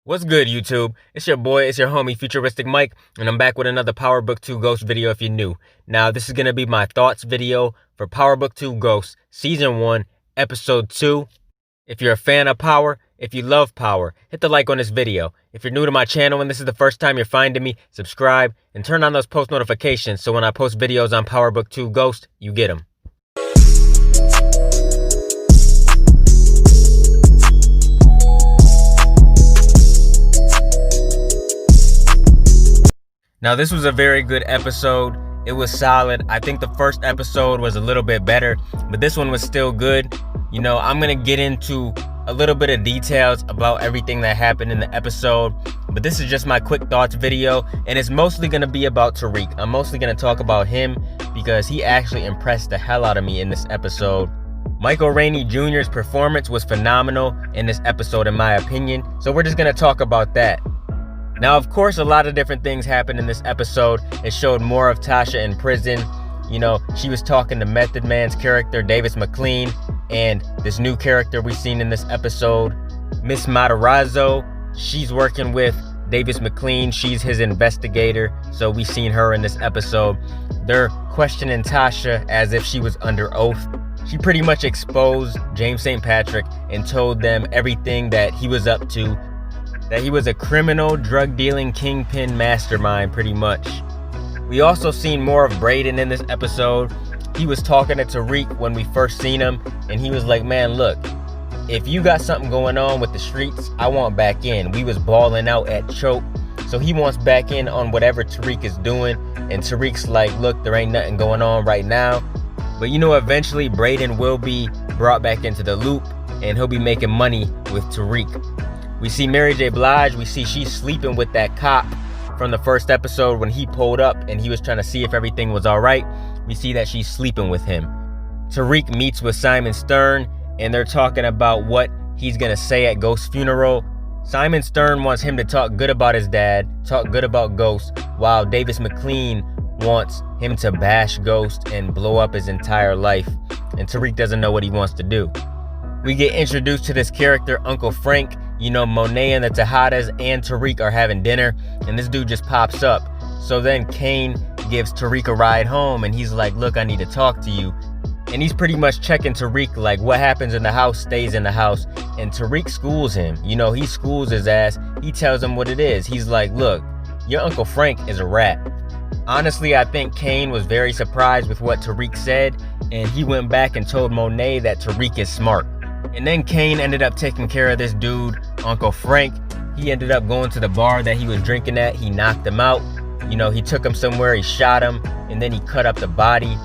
What's good, YouTube? It's your boy, it's your homie, Futuristic Mike, and I'm back with another Power Book 2 Ghost video if you're new. Now, this is going to be my thoughts video for Power Book 2 Ghost, Season 1, Episode 2. If you're a fan of Power, if you love Power, hit the like on this video. If you're new to my channel and this is the first time you're finding me, subscribe and turn on those post notifications so when I post videos on Power Book 2 Ghost, you get them. Now, this was a very good episode. It was solid. I think the first episode was a little bit better, but this one was still good. You know, I'm going to get into a little bit of details about everything that happened in the episode, but this is just my quick thoughts video, and it's mostly going to be about Tariq. I'm mostly going to talk about him because he actually impressed the hell out of me in this episode. Michael Rainey Jr.'s performance was phenomenal in this episode, in my opinion, so we're just going to talk about that. Now, of course, a lot of different things happened in this episode. It showed more of Tasha in prison. You know, she was talking to Method Man's character, Davis McLean, and this new character we've seen in this episode, Miss Matarazzo. She's working with Davis McLean. She's his investigator, so we've seen her in this episode. They're questioning Tasha as if she was under oath. She pretty much exposed James St. Patrick and told them everything that he was up to, that he was a criminal, drug-dealing kingpin mastermind, pretty much. We also seen more of Braden in this episode. He was talking to Tariq when we first seen him, and he was like, man, look, if you got something going on with the streets, I want back in. We was balling out at Choke, so he wants back in on whatever Tariq is doing, and Tariq's like, look, there ain't nothing going on right now. But you know, eventually Braden will be brought back into the loop, and he'll be making money with Tariq. We see Mary J. Blige. We see she's sleeping with that cop from the first episode when he pulled up and he was trying to see if everything was all right. We see that she's sleeping with him. Tariq meets with Simon Stern and they're talking about what he's going to say at Ghost's funeral. Simon Stern wants him to talk good about his dad, talk good about Ghost, while Davis McLean wants him to bash Ghost and blow up his entire life. And Tariq doesn't know what he wants to do. We get introduced to this character, Uncle Frank. You know, Monet and the Tejadas and Tariq are having dinner, and this dude just pops up. So then Kane gives Tariq a ride home, and he's like, look, I need to talk to you. And he's pretty much checking Tariq, like, what happens in the house stays in the house. And Tariq schools him. You know, he schools his ass. He tells him what it is. He's like, look, your Uncle Frank is a rat. Honestly, I think Kane was very surprised with what Tariq said, and he went back and told Monet that Tariq is smart. And then Kane ended up taking care of this dude, Uncle Frank. He ended up going to the bar that he was drinking at. He knocked him out. You know, he took him somewhere, he shot him, and then he cut up the body.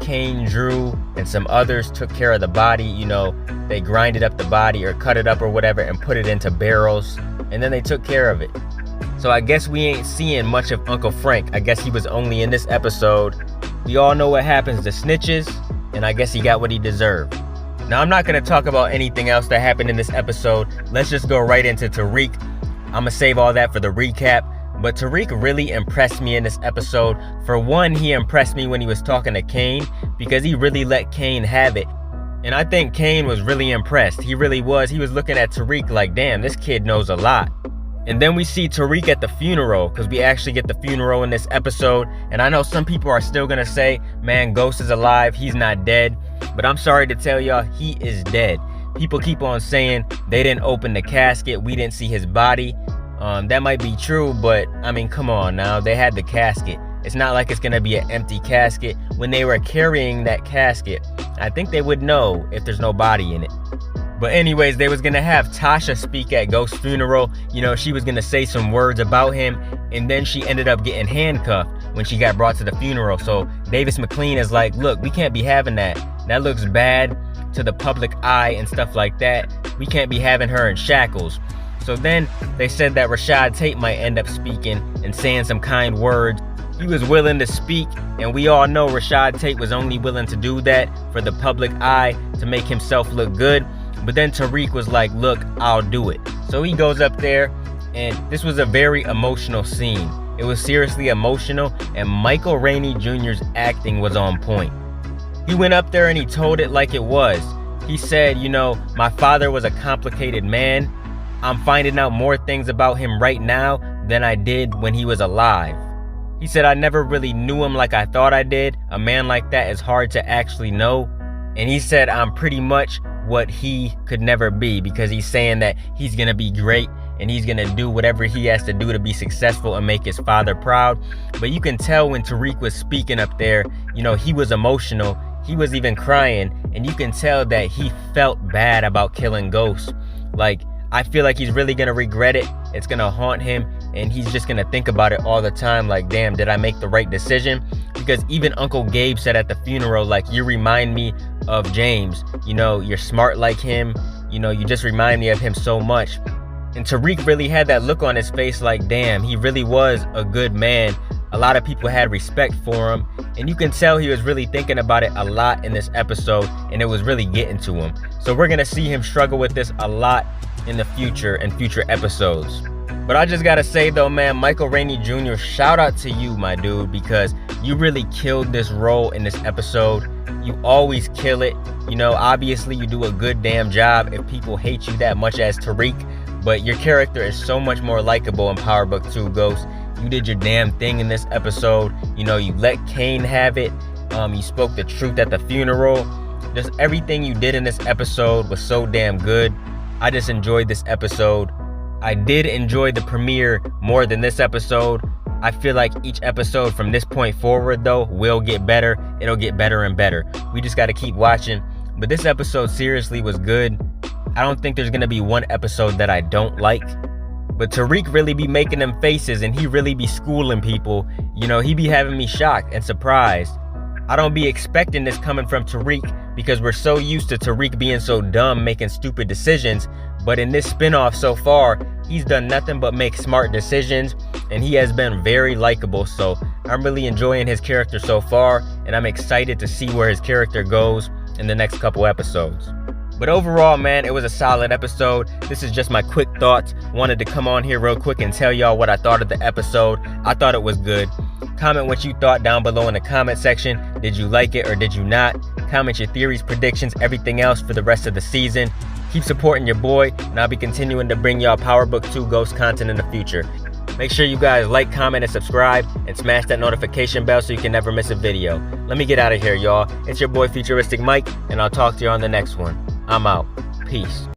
Kane, Drew, and some others took care of the body. You know, they grinded up the body or cut it up or whatever and put it into barrels, and then they took care of it. So I guess we ain't seeing much of Uncle Frank. I guess he was only in this episode. We all know what happens to snitches, and I guess he got what he deserved. Now, I'm not going to talk about anything else that happened in this episode. Let's just go right into Tariq. I'm going to save all that for the recap. But Tariq really impressed me in this episode. For one, he impressed me when he was talking to Kane because he really let Kane have it. And I think Kane was really impressed. He really was. He was looking at Tariq like, damn, this kid knows a lot. And then we see Tariq at the funeral, because we actually get the funeral in this episode. And I know some people are still going to say, man, Ghost is alive, he's not dead. But I'm sorry to tell y'all, he is dead. People keep on saying they didn't open the casket, we didn't see his body. That might be true, but I mean, come on now, they had the casket. It's not like it's going to be an empty casket. When they were carrying that casket, I think they would know if there's no body in it. But anyways, they was going to have Tasha speak at Ghost's funeral. You know, she was going to say some words about him. And then she ended up getting handcuffed when she got brought to the funeral. So Davis McLean is like, look, we can't be having that. That looks bad to the public eye and stuff like that. We can't be having her in shackles. So then they said that Rashad Tate might end up speaking and saying some kind words. He was willing to speak. And we all know Rashad Tate was only willing to do that for the public eye to make himself look good. But then Tariq was like, look, I'll do it. So he goes up there, and this was a very emotional scene. It was seriously emotional, and Michael Rainey Jr.'s acting was on point. He went up there and he told it like it was. He said, you know, my father was a complicated man. I'm finding out more things about him right now than I did when he was alive. He said, I never really knew him like I thought I did. A man like that is hard to actually know. And he said, I'm pretty much what he could never be, because he's saying that he's going to be great and he's going to do whatever he has to do to be successful and make his father proud. But you can tell when Tariq was speaking up there, you know, he was emotional. He was even crying, and you can tell that he felt bad about killing Ghost. Like, I feel like he's really going to regret it. It's going to haunt him, and he's just going to think about it all the time. Like, damn, did I make the right decision? Because even Uncle Gabe said at the funeral, like, you remind me of James. You know, you're smart like him. You know, you just remind me of him so much. And Tariq really had that look on his face like, damn, he really was a good man. A lot of people had respect for him. And you can tell he was really thinking about it a lot in this episode, and it was really getting to him. So we're going to see him struggle with this a lot in the future and future episodes. But I just gotta say though, man, Michael Rainey Jr., shout out to you, my dude, because you really killed this role in this episode. You always kill it. You know, obviously you do a good damn job if people hate you that much as Tariq, but your character is so much more likable in Power Book 2 Ghost. You did your damn thing in this episode. You know, you let Kane have it. You spoke the truth at the funeral. Just everything you did in this episode was so damn good. I just enjoyed this episode. I did enjoy the premiere more than this episode. I feel like each episode from this point forward, though, will get better. It'll get better and better. We just got to keep watching. But this episode seriously was good. I don't think there's going to be one episode that I don't like. But Tariq really be making them faces, and he really be schooling people. You know, he be having me shocked and surprised. I don't be expecting this coming from Tariq because we're so used to Tariq being so dumb, making stupid decisions. But in this spinoff so far, he's done nothing but make smart decisions, and he has been very likable. So I'm really enjoying his character so far, and I'm excited to see where his character goes in the next couple episodes. But overall, man, it was a solid episode. This is just my quick thoughts. Wanted to come on here real quick and tell y'all what I thought of the episode. I thought it was good. Comment what you thought down below in the comment section. Did you like it or did you not? Comment your theories, predictions, everything else for the rest of the season. Keep supporting your boy, and I'll be continuing to bring y'all Power Book 2 Ghost content in the future. Make sure you guys like, comment, and subscribe, and smash that notification bell so you can never miss a video. Let me get out of here, y'all. It's your boy Futuristic Mike, and I'll talk to you on the next one. I'm out. Peace.